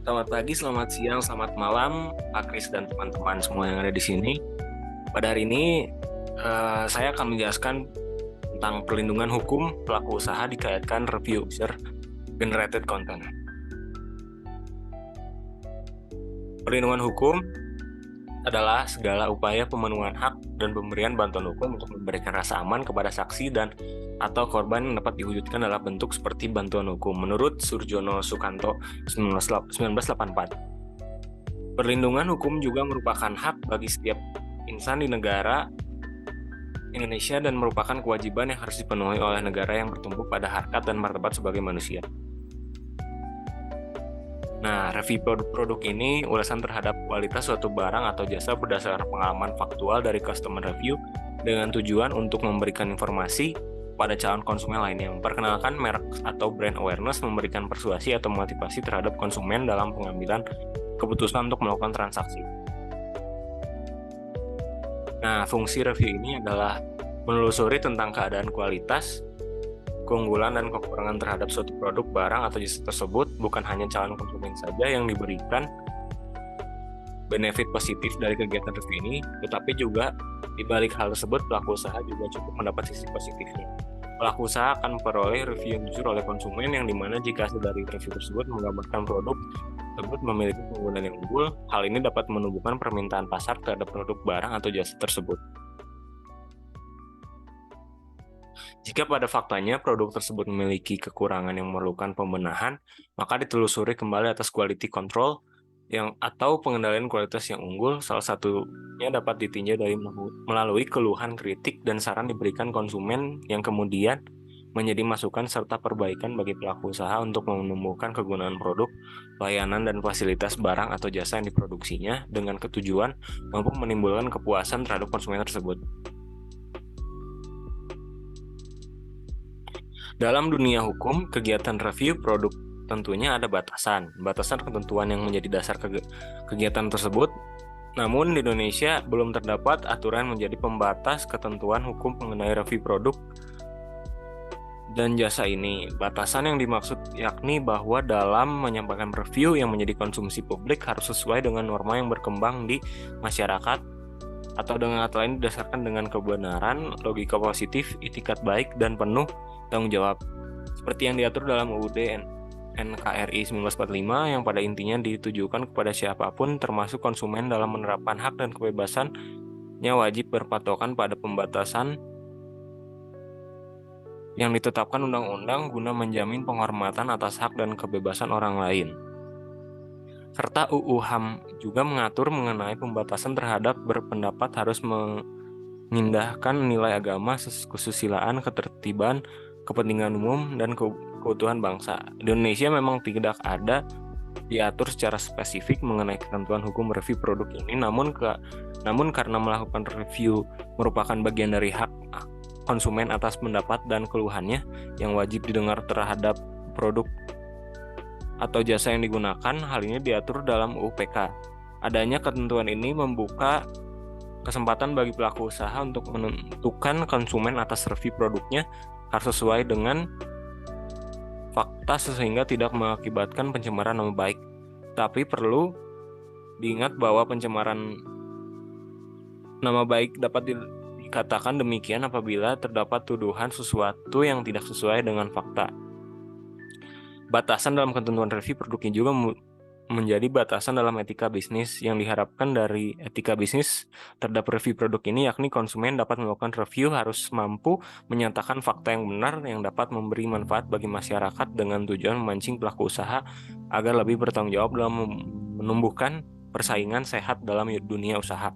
Selamat pagi, selamat siang, selamat malam, Pak Kris dan teman-teman semua yang ada di sini. Pada hari ini, saya akan menjelaskan tentang perlindungan hukum pelaku usaha dikaitkan review user generated content. Perlindungan hukum adalah segala upaya pemenuhan hak dan pemberian bantuan hukum untuk memberikan rasa aman kepada saksi dan atau korban yang dapat diwujudkan dalam bentuk seperti bantuan hukum. Menurut Surjono Sukanto 1984. Perlindungan hukum juga merupakan hak bagi setiap insan di negara Indonesia dan merupakan kewajiban yang harus dipenuhi oleh negara yang bertumbuh pada harkat dan martabat sebagai manusia. Nah, review produk ini ulasan terhadap kualitas suatu barang atau jasa berdasarkan pengalaman faktual dari customer review dengan tujuan untuk memberikan informasi pada calon konsumen lainnya, memperkenalkan merek atau brand awareness, memberikan persuasi atau motivasi terhadap konsumen dalam pengambilan keputusan untuk melakukan transaksi. Nah, fungsi review ini adalah menelusuri tentang keadaan kualitas, keunggulan, dan kekurangan terhadap suatu produk, barang, atau jasa tersebut, bukan hanya calon konsumen saja yang diberikan benefit positif dari kegiatan review ini, tetapi juga di balik hal tersebut, pelaku usaha juga cukup mendapat sisi positifnya. Pelaku usaha akan memperoleh review yang jujur oleh konsumen, yang dimana jika hasil dari review tersebut menggambarkan produk tersebut memiliki keunggulan yang unggul, hal ini dapat menumbuhkan permintaan pasar terhadap produk, barang, atau jasa tersebut. Jika pada faktanya produk tersebut memiliki kekurangan yang memerlukan pembenahan, maka ditelusuri kembali atas quality control atau pengendalian kualitas yang unggul. Salah satunya dapat ditinjau dari melalui keluhan, kritik, dan saran diberikan konsumen yang kemudian menjadi masukan serta perbaikan bagi pelaku usaha untuk menumbuhkan kegunaan produk, layanan, dan fasilitas barang atau jasa yang diproduksinya dengan ketujuan mampu menimbulkan kepuasan terhadap konsumen tersebut. Dalam dunia hukum, kegiatan review produk tentunya ada batasan ketentuan yang menjadi dasar kegiatan tersebut. Namun di Indonesia belum terdapat aturan menjadi pembatas ketentuan hukum mengenai review produk dan jasa ini. Batasan yang dimaksud yakni bahwa dalam menyampaikan review yang menjadi konsumsi publik harus sesuai dengan norma yang berkembang di masyarakat, atau dengan kata lain didasarkan dengan kebenaran, logika positif, itikat baik, dan penuh tanggung jawab. Seperti yang diatur dalam UUD NKRI 1945 yang pada intinya ditujukan kepada siapapun termasuk konsumen dalam menerapkan hak dan kebebasannya wajib berpatokan pada pembatasan yang ditetapkan undang-undang guna menjamin penghormatan atas hak dan kebebasan orang lain. Serta UU HAM juga mengatur mengenai pembatasan terhadap berpendapat harus mengindahkan nilai agama, kesusilaan, ketertiban, kepentingan umum, dan keutuhan bangsa. Di Indonesia memang tidak ada diatur secara spesifik mengenai ketentuan hukum review produk ini, namun karena melakukan review merupakan bagian dari hak konsumen atas pendapat dan keluhannya yang wajib didengar terhadap produk atau jasa yang digunakan, hal ini diatur dalam UU PK. Adanya ketentuan ini membuka kesempatan bagi pelaku usaha untuk menentukan konsumen atas review produknya harus sesuai dengan fakta sehingga tidak mengakibatkan pencemaran nama baik. Tapi perlu diingat bahwa pencemaran nama baik dapat dikatakan demikian apabila terdapat tuduhan sesuatu yang tidak sesuai dengan fakta. Batasan dalam ketentuan review produknya juga menjadi batasan dalam etika bisnis. Yang diharapkan dari etika bisnis terhadap review produk ini yakni konsumen dapat melakukan review harus mampu menyatakan fakta yang benar yang dapat memberi manfaat bagi masyarakat dengan tujuan memancing pelaku usaha agar lebih bertanggung jawab dalam menumbuhkan persaingan sehat dalam dunia usaha.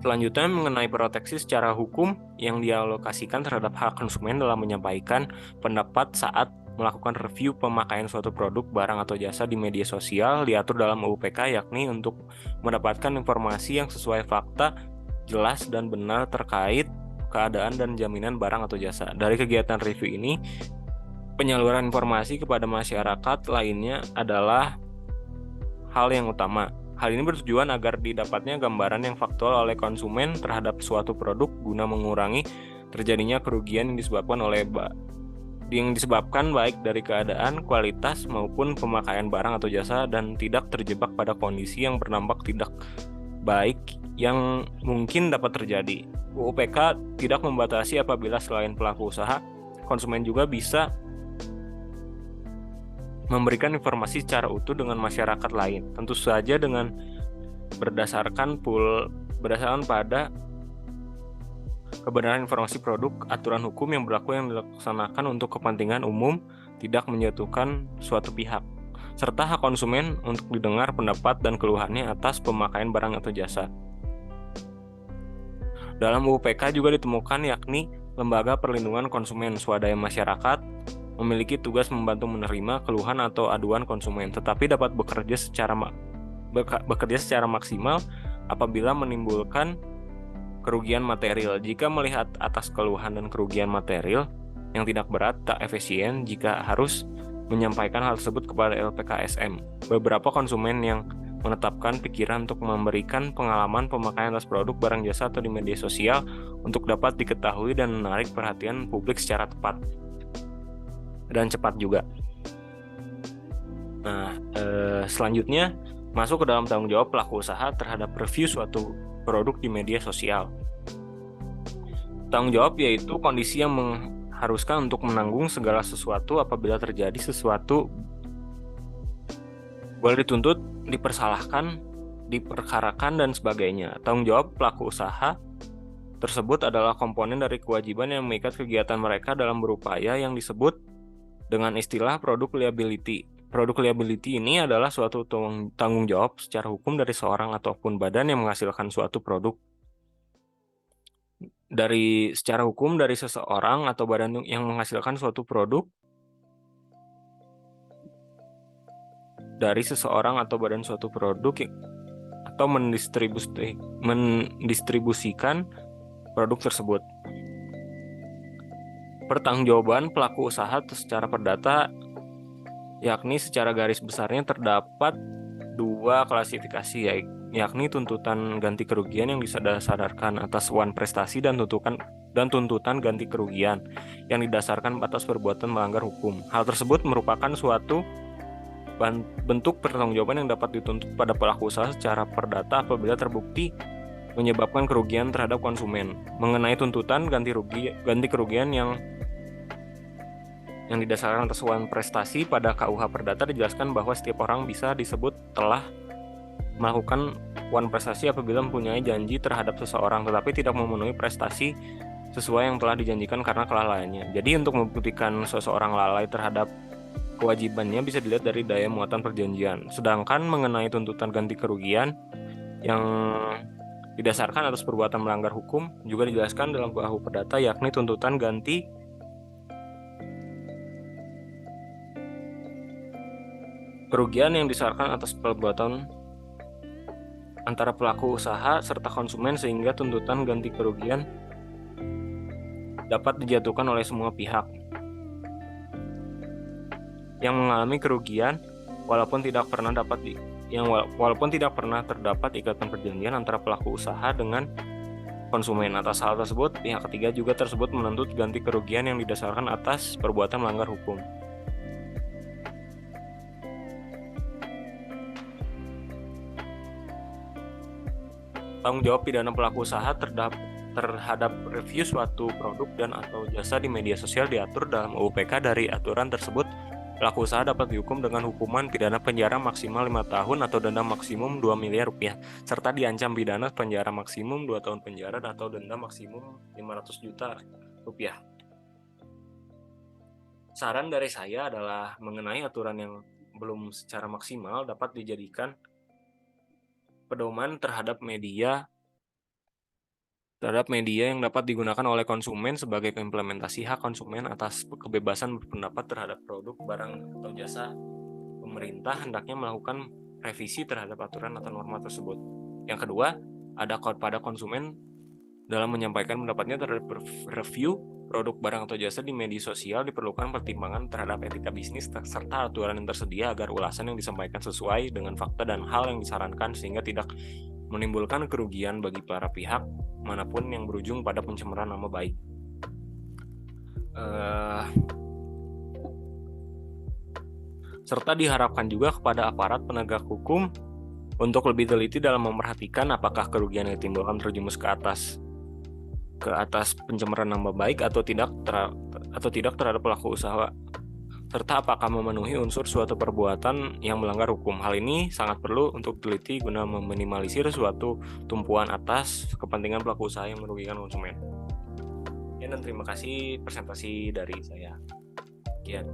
Selanjutnya mengenai proteksi secara hukum yang dialokasikan terhadap hak konsumen dalam menyampaikan pendapat saat melakukan review pemakaian suatu produk, barang, atau jasa di media sosial diatur dalam UU PK, yakni untuk mendapatkan informasi yang sesuai fakta, jelas, dan benar terkait keadaan dan jaminan barang atau jasa. Dari kegiatan review ini, penyaluran informasi kepada masyarakat lainnya adalah hal yang utama. Hal ini bertujuan agar didapatnya gambaran yang faktual oleh konsumen terhadap suatu produk guna mengurangi terjadinya kerugian yang disebabkan baik dari keadaan, kualitas maupun pemakaian barang atau jasa dan tidak terjebak pada kondisi yang berdampak tidak baik yang mungkin dapat terjadi. UUPK tidak membatasi apabila selain pelaku usaha, konsumen juga bisa memberikan informasi secara utuh dengan masyarakat lain. Tentu saja dengan berdasarkan pada kebenaran informasi produk, aturan hukum yang berlaku yang dilaksanakan untuk kepentingan umum, tidak menjatuhkan suatu pihak, serta hak konsumen untuk didengar pendapat dan keluhannya atas pemakaian barang atau jasa. Dalam UUPK juga ditemukan yakni Lembaga Perlindungan Konsumen Swadaya Masyarakat memiliki tugas membantu menerima keluhan atau aduan konsumen, tetapi dapat bekerja secara maksimal apabila menimbulkan kerugian material. Jika melihat atas keluhan dan kerugian material yang tidak berat, tak efisien jika harus menyampaikan hal tersebut kepada LPKSM. Beberapa konsumen yang menetapkan pikiran untuk memberikan pengalaman pemakaian atas produk, barang, jasa atau di media sosial untuk dapat diketahui dan menarik perhatian publik secara tepat dan cepat juga. Nah, selanjutnya masuk ke dalam tanggung jawab pelaku usaha terhadap review suatu produk di media sosial. Tanggung jawab yaitu kondisi yang mengharuskan untuk menanggung segala sesuatu apabila terjadi sesuatu, boleh dituntut, dipersalahkan, diperkarakan, dan sebagainya. Tanggung jawab pelaku usaha tersebut adalah komponen dari kewajiban yang mengikat kegiatan mereka dalam berupaya yang disebut dengan istilah produk liability. Produk liability ini adalah suatu tanggung jawab secara hukum dari seorang ataupun badan yang menghasilkan suatu produk. Secara hukum dari seseorang atau badan yang menghasilkan suatu produk, dari seseorang atau badan suatu produk atau mendistribusikan produk tersebut. Pertanggungjawaban pelaku usaha secara perdata yakni secara garis besarnya terdapat dua klasifikasi, yakni tuntutan ganti kerugian yang didasarkan atas wan prestasi dan tuntutan ganti kerugian yang didasarkan atas perbuatan melanggar hukum. Hal tersebut merupakan suatu bentuk pertanggungjawaban yang dapat dituntut pada pelaku usaha secara perdata apabila terbukti menyebabkan kerugian terhadap konsumen. Mengenai tuntutan ganti kerugian yang didasarkan atas wan prestasi, pada KUH Perdata dijelaskan bahwa setiap orang bisa disebut telah melakukan wan prestasi apabila mempunyai janji terhadap seseorang tetapi tidak memenuhi prestasi sesuai yang telah dijanjikan karena kelalaiannya. Jadi untuk membuktikan seseorang lalai terhadap kewajibannya bisa dilihat dari daya muatan perjanjian. Sedangkan mengenai tuntutan ganti kerugian yang didasarkan atas perbuatan melanggar hukum juga dijelaskan dalam KUH Perdata, yakni tuntutan ganti kerugian yang disyaratkan atas perbuatan antara pelaku usaha serta konsumen sehingga tuntutan ganti kerugian dapat dijatuhkan oleh semua pihak yang mengalami kerugian walaupun tidak pernah terdapat ikatan perjanjian antara pelaku usaha dengan konsumen. Atas hal tersebut, pihak ketiga juga tersebut menuntut ganti kerugian yang didasarkan atas perbuatan melanggar hukum. Tanggung jawab pidana pelaku usaha terhadap review suatu produk dan atau jasa di media sosial diatur dalam UUPK. Dari aturan tersebut, pelaku usaha dapat dihukum dengan hukuman pidana penjara maksimal 5 tahun atau denda maksimum 2 miliar rupiah, serta diancam pidana penjara maksimum 2 tahun penjara atau denda maksimum 500 juta rupiah. Saran dari saya adalah mengenai aturan yang belum secara maksimal dapat dijadikan pedoman terhadap media yang dapat digunakan oleh konsumen sebagai implementasi hak konsumen atas kebebasan berpendapat terhadap produk, barang, atau jasa. Pemerintah hendaknya melakukan revisi terhadap aturan atau norma tersebut. Yang kedua, ada pada konsumen dalam menyampaikan pendapatnya terhadap review produk barang atau jasa di media sosial diperlukan pertimbangan terhadap etika bisnis serta aturan yang tersedia agar ulasan yang disampaikan sesuai dengan fakta dan hal yang disarankan sehingga tidak menimbulkan kerugian bagi para pihak manapun yang berujung pada pencemaran nama baik. Serta diharapkan juga kepada aparat penegak hukum untuk lebih teliti dalam memperhatikan apakah kerugian yang ditimbulkan terjumus ke atas pencemaran nama baik atau tidak terhadap pelaku usaha, serta apakah memenuhi unsur suatu perbuatan yang melanggar hukum. Hal ini sangat perlu untuk teliti guna meminimalisir suatu tumpuan atas kepentingan pelaku usaha yang merugikan konsumen. Ya, dan terima kasih presentasi dari saya. Sekian.